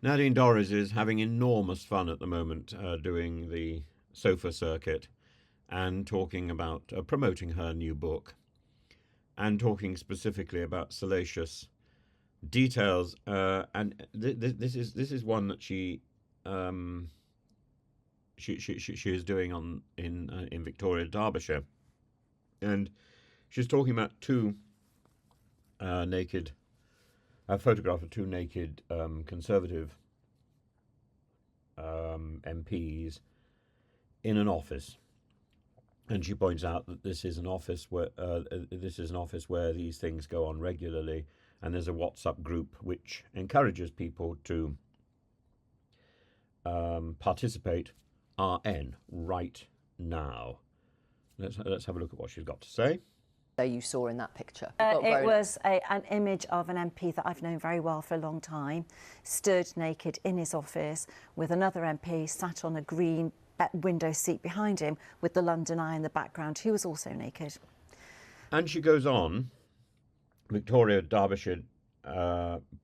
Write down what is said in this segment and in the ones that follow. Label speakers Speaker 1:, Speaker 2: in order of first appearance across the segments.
Speaker 1: Nadine Dorries is having enormous fun at the moment doing the sofa circuit and talking about promoting her new book and talking specifically about salacious details. This is one that um, she is doing on in Victoria, Derbyshire, and she's talking about two naked a photograph of two naked Conservative MPs in an office, and she points out that this is an office where these things go on regularly, and there's a WhatsApp group which encourages people to participate. RN right now. Let's have a look at what she's got to say.
Speaker 2: You saw in that picture?
Speaker 3: It was an image of an MP that I've known very well for a long time, stood naked in his office with another MP sat on a green window seat behind him with the London Eye in the background, who was also naked.
Speaker 1: And she goes on, Victoria, Derbyshire,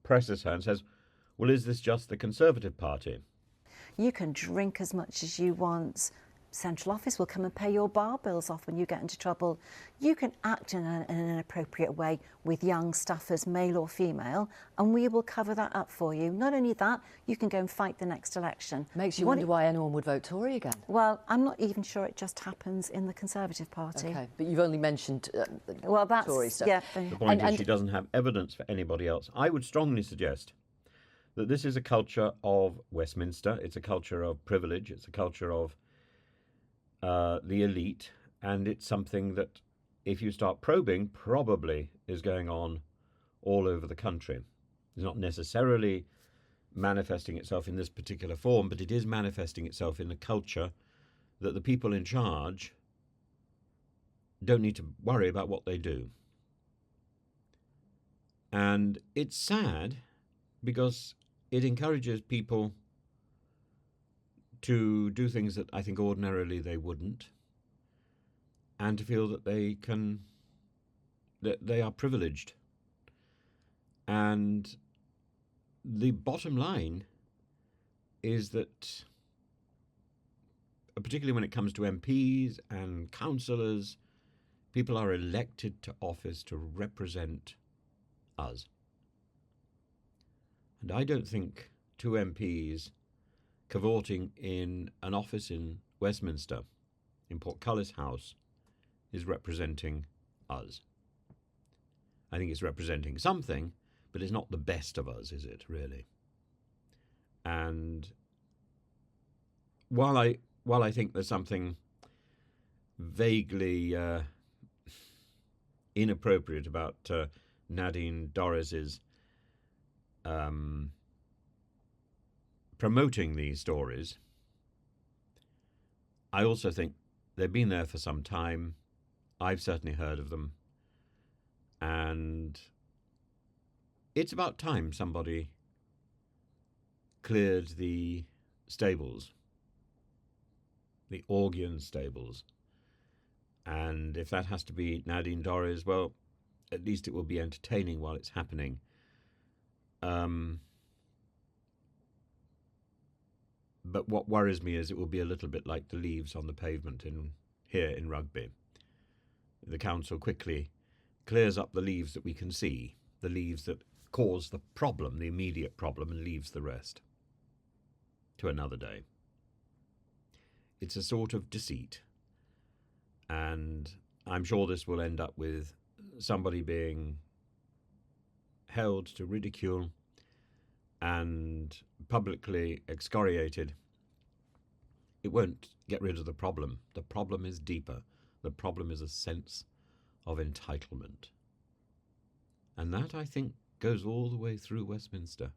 Speaker 1: presses her and says, well, is this just the Conservative Party?
Speaker 3: You can drink as much as you want. Central Office will come and pay your bar bills off when you get into trouble. You can act in an appropriate way with young staffers, male or female, and we will cover that up for you. Not only that, you can go and fight the next election.
Speaker 2: Makes you wonder why anyone would vote Tory again.
Speaker 3: Well, I'm not even sure it just happens in the Conservative Party.
Speaker 2: OK, but you've only mentioned
Speaker 3: well, that's,
Speaker 2: Tory stuff.
Speaker 3: Yeah.
Speaker 1: The point is she doesn't have evidence for anybody else. I would strongly suggest that this is a culture of Westminster. It's a culture of privilege. It's a culture of the elite, and it's something that, if you start probing, probably is going on all over the country. It's not necessarily manifesting itself in this particular form, but it is manifesting itself in a culture that the people in charge don't need to worry about what they do. And it's sad because it encourages people to do things that I think ordinarily they wouldn't, and to feel that they are privileged. And the bottom line is that, particularly when it comes to MPs and councillors, people are elected to office to represent us. And I don't think two MPs cavorting in an office in Westminster, in Portcullis House, is representing us. I think it's representing something, but it's not the best of us, is it, really? And while I think there's something vaguely inappropriate about Nadine Dorries's promoting these stories, I also think they've been there for some time. I've certainly heard of them. And it's about time somebody cleared the stables, the Augean stables. And if that has to be Nadine Dorries, well, at least it will be entertaining while it's happening. But what worries me is it will be a little bit like the leaves on the pavement here in Rugby. The council quickly clears up the leaves that we can see, the leaves that cause the problem, the immediate problem, and leaves the rest to another day. It's a sort of deceit. And I'm sure this will end up with somebody being held to ridicule and publicly excoriated. It won't get rid of the problem. The problem is deeper. The problem is a sense of entitlement. And that, I think, goes all the way through Westminster.